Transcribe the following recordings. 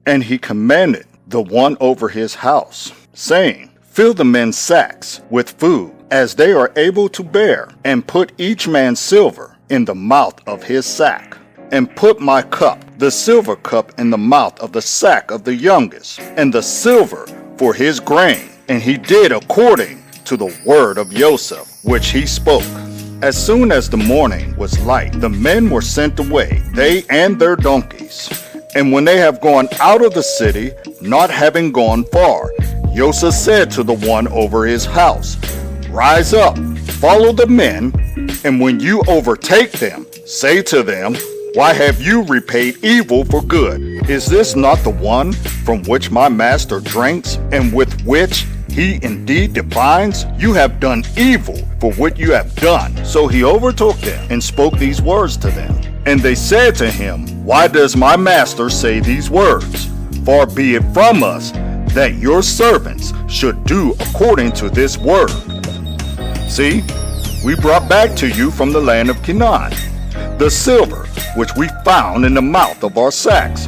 And he commanded the one over his house, saying, Fill the men's sacks with food, as they are able to bear, and put each man's silver in the mouth of his sack. And put my cup, the silver cup, in the mouth of the sack of the youngest, and the silver for his grain. And he did according to the word of Joseph, which he spoke. As soon as the morning was light, the men were sent away, they and their donkeys. And when they have gone out of the city, not having gone far, Joseph said to the one over his house, Rise up, follow the men, and when you overtake them, say to them, Why have you repaid evil for good? Is this not the one from which my master drinks, and with which he indeed defines? You have done evil for what you have done. So he overtook them and spoke these words to them. And they said to him, Why does my master say these words? Far be it from us that your servants should do according to this word. See, we brought back to you from the land of Canaan the silver which we found in the mouth of our sacks.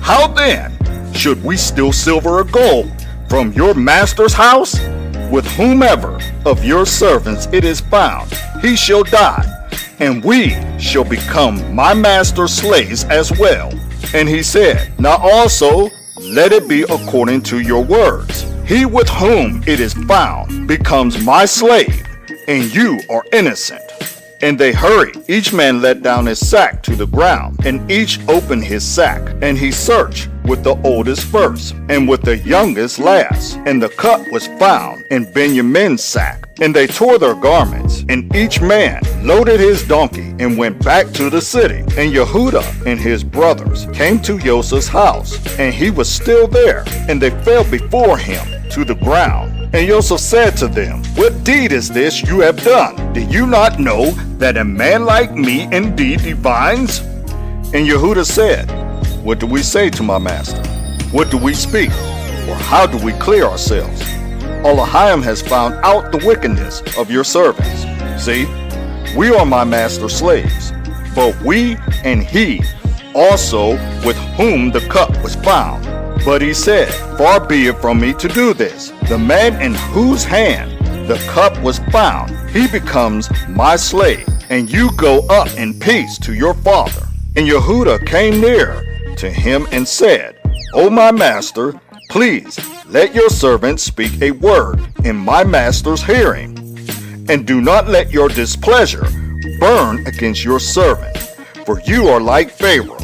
How then should we steal silver or gold from your master's house? With whomever of your servants it is found, he shall die, and we shall become my master's slaves as well. And he said, Now also let it be according to your words. He with whom it is found becomes my slave, and you are innocent. And they hurried. Each man let down his sack to the ground, and each opened his sack. And he searched with the oldest first, and with the youngest last. And the cup was found in Benjamin's sack. And they tore their garments, and each man loaded his donkey and went back to the city. And Yehuda and his brothers came to Joseph's house, and he was still there. And they fell before him to the ground. And Joseph said to them, What deed is this you have done? Do you not know that a man like me indeed divines? And Yehuda said, What do we say to my master? What do we speak? Or how do we clear ourselves? Elohim has found out the wickedness of your servants. See, we are my master's slaves, but we and he also with whom the cup was found. But he said, Far be it from me to do this. The man in whose hand the cup was found, he becomes my slave, and you go up in peace to your father. And Yehuda came near to him and said, O my master, please let your servant speak a word in my master's hearing, and do not let your displeasure burn against your servant, for you are like Pharaoh.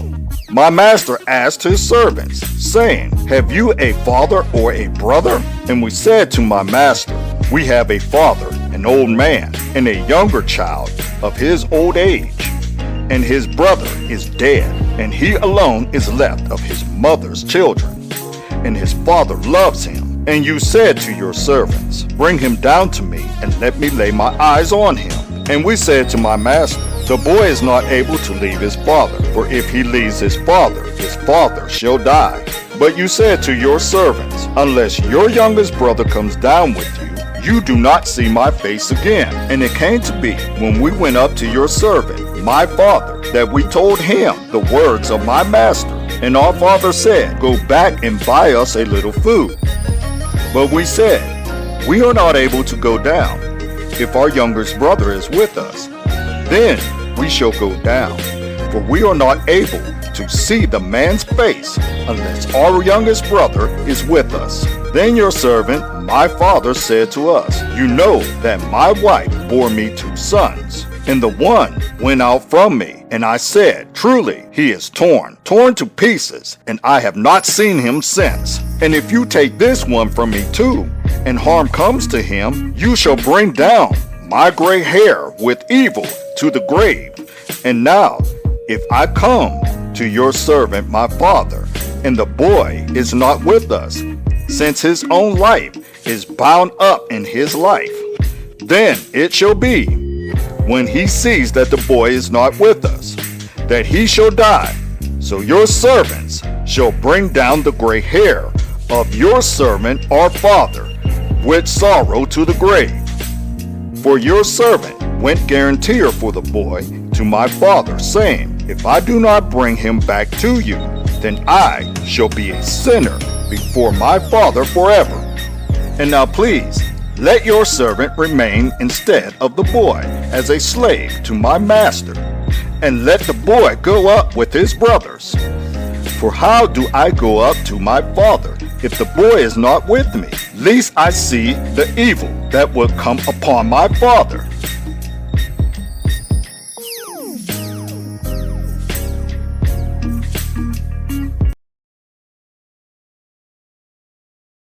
My master asked his servants, saying, Have you a father or a brother? And we said to my master, We have a father, an old man, and a younger child of his old age. And his brother is dead, and he alone is left of his mother's children. And his father loves him. And you said to your servants, Bring him down to me, and let me lay my eyes on him. And we said to my master, The boy is not able to leave his father, for if he leaves his father shall die. But you said to your servants, Unless your youngest brother comes down with you, you do not see my face again. And it came to be, when we went up to your servant, my father, that we told him the words of my master. And our father said, Go back and buy us a little food. But we said, We are not able to go down. If our youngest brother is with us, then we shall go down, for we are not able to see the man's face unless our youngest brother is with us. Then your servant, my father, said to us, You know that my wife bore me 2 sons, and the one went out from me. And I said, Truly, he is torn to pieces, and I have not seen him since. And if you take this one from me too, and harm comes to him, you shall bring down my gray hair with evil to the grave. And now, if I come to your servant my father, and the boy is not with us, since his own life is bound up in his life, then it shall be, when he sees that the boy is not with us, that he shall die. So your servants shall bring down the gray hair of your servant our father with sorrow to the grave. For your servant went guaranteer for the boy to my father, saying, If I do not bring him back to you, then I shall be a sinner before my Father forever. And now please, let your servant remain instead of the boy as a slave to my master, and let the boy go up with his brothers. For how do I go up to my father if the boy is not with me, lest I see the evil that will come upon my father?